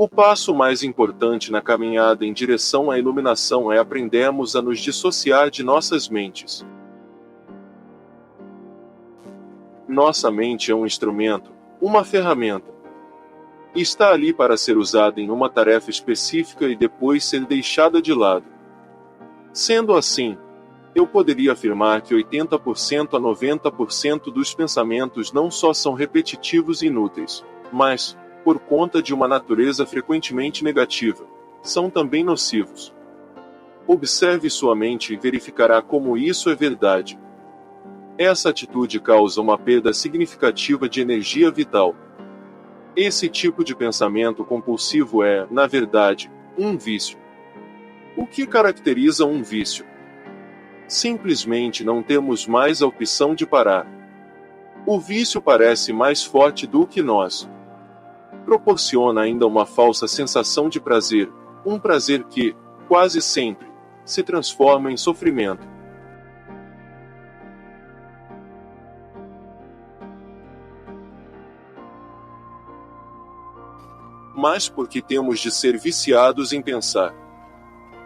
O passo mais importante na caminhada em direção à iluminação é aprendermos a nos dissociar de nossas mentes. Nossa mente é um instrumento, uma ferramenta. Está ali para ser usada em uma tarefa específica e depois ser deixada de lado. Sendo assim, eu poderia afirmar que 80% a 90% dos pensamentos não só são repetitivos e inúteis, mas, por conta de uma natureza frequentemente negativa, são também nocivos. Observe sua mente e verificará como isso é verdade. Essa atitude causa uma perda significativa de energia vital. Esse tipo de pensamento compulsivo é, na verdade, um vício. O que caracteriza um vício? Simplesmente não temos mais a opção de parar. O vício parece mais forte do que nós. Proporciona ainda uma falsa sensação de prazer, um prazer que, quase sempre, se transforma em sofrimento. Mas por que temos de ser viciados em pensar?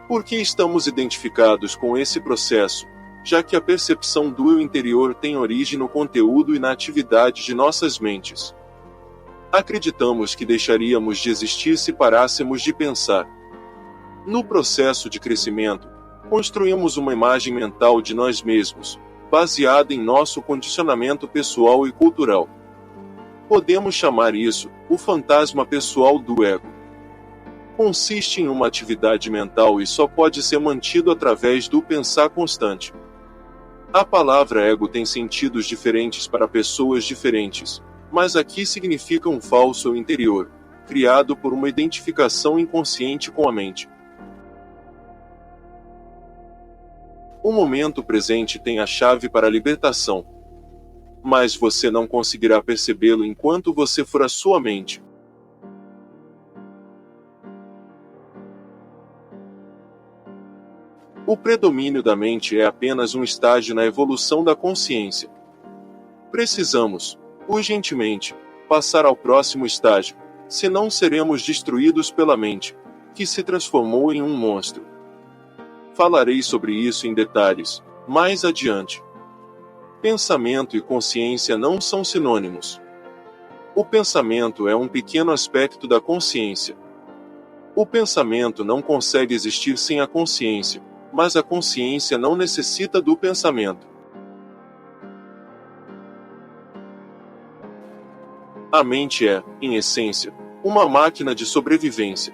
Por que estamos identificados com esse processo, já que a percepção do eu interior tem origem no conteúdo e na atividade de nossas mentes? Acreditamos que deixaríamos de existir se parássemos de pensar. No processo de crescimento, construímos uma imagem mental de nós mesmos, baseada em nosso condicionamento pessoal e cultural. Podemos chamar isso o fantasma pessoal do ego. Consiste em uma atividade mental e só pode ser mantido através do pensar constante. A palavra ego tem sentidos diferentes para pessoas diferentes, mas aqui significa um falso eu interior, criado por uma identificação inconsciente com a mente. O momento presente tem a chave para a libertação, mas você não conseguirá percebê-lo enquanto você for a sua mente. O predomínio da mente é apenas um estágio na evolução da consciência. Precisamos, urgentemente, passar ao próximo estágio, senão seremos destruídos pela mente, que se transformou em um monstro. Falarei sobre isso em detalhes, mais adiante. Pensamento e consciência não são sinônimos. O pensamento é um pequeno aspecto da consciência. O pensamento não consegue existir sem a consciência, mas a consciência não necessita do pensamento. A mente é, em essência, uma máquina de sobrevivência.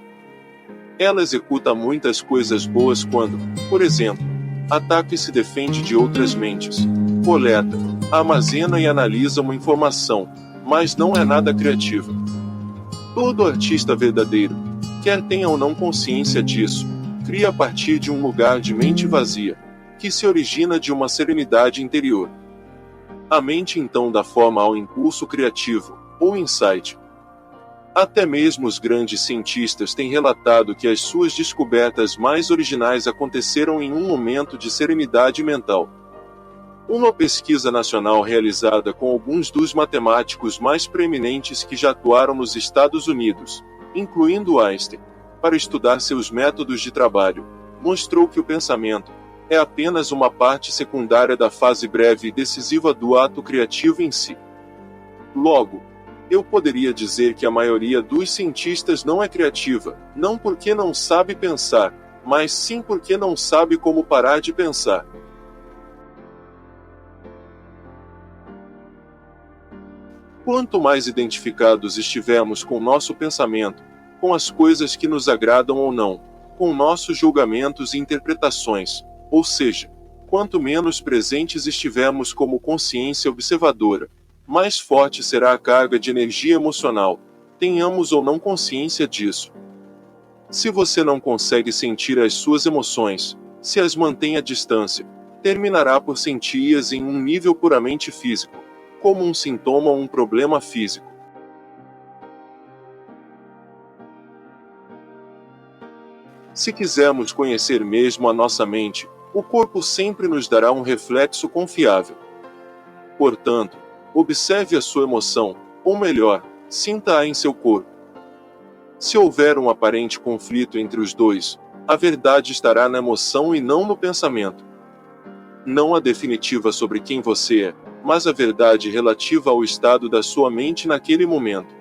Ela executa muitas coisas boas quando, por exemplo, ataca e se defende de outras mentes, coleta, armazena e analisa uma informação, mas não é nada criativa. Todo artista verdadeiro, quer tenha ou não consciência disso, cria a partir de um lugar de mente vazia, que se origina de uma serenidade interior. A mente então dá forma ao impulso criativo, ou insight. Até mesmo os grandes cientistas têm relatado que as suas descobertas mais originais aconteceram em um momento de serenidade mental. Uma pesquisa nacional realizada com alguns dos matemáticos mais preeminentes que já atuaram nos Estados Unidos, incluindo Einstein, para estudar seus métodos de trabalho, mostrou que o pensamento é apenas uma parte secundária da fase breve e decisiva do ato criativo em si. Logo, eu poderia dizer que a maioria dos cientistas não é criativa, não porque não sabe pensar, mas sim porque não sabe como parar de pensar. Quanto mais identificados estivermos com nosso pensamento, com as coisas que nos agradam ou não, com nossos julgamentos e interpretações, ou seja, quanto menos presentes estivermos como consciência observadora, mais forte será a carga de energia emocional, tenhamos ou não consciência disso. Se você não consegue sentir as suas emoções, se as mantém à distância, terminará por senti-as em um nível puramente físico, como um sintoma ou um problema físico. Se quisermos conhecer mesmo a nossa mente, o corpo sempre nos dará um reflexo confiável. Portanto, observe a sua emoção, ou melhor, sinta-a em seu corpo. Se houver um aparente conflito entre os dois, a verdade estará na emoção e não no pensamento. Não a definitiva sobre quem você é, mas a verdade relativa ao estado da sua mente naquele momento.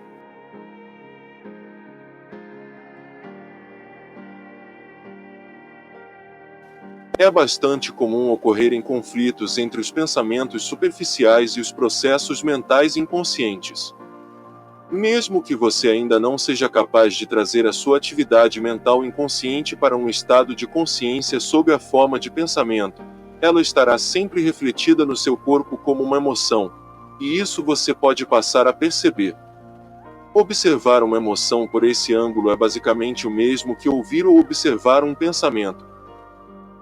É bastante comum ocorrerem conflitos entre os pensamentos superficiais e os processos mentais inconscientes. Mesmo que você ainda não seja capaz de trazer a sua atividade mental inconsciente para um estado de consciência sob a forma de pensamento, ela estará sempre refletida no seu corpo como uma emoção, e isso você pode passar a perceber. Observar uma emoção por esse ângulo é basicamente o mesmo que ouvir ou observar um pensamento.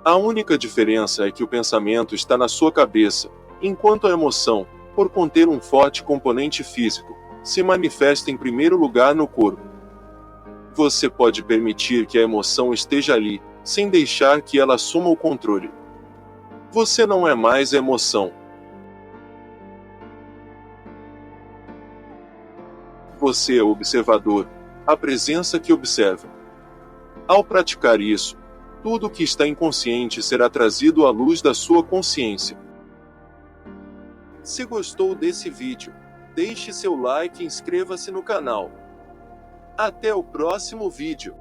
A única diferença é que o pensamento está na sua cabeça, enquanto a emoção, por conter um forte componente físico, se manifesta em primeiro lugar no corpo. Você pode permitir que a emoção esteja ali, sem deixar que ela assuma o controle. Você não é mais a emoção. Você é o observador, a presença que observa. Ao praticar isso, tudo o que está inconsciente será trazido à luz da sua consciência. Se gostou desse vídeo, deixe seu like e inscreva-se no canal. Até o próximo vídeo.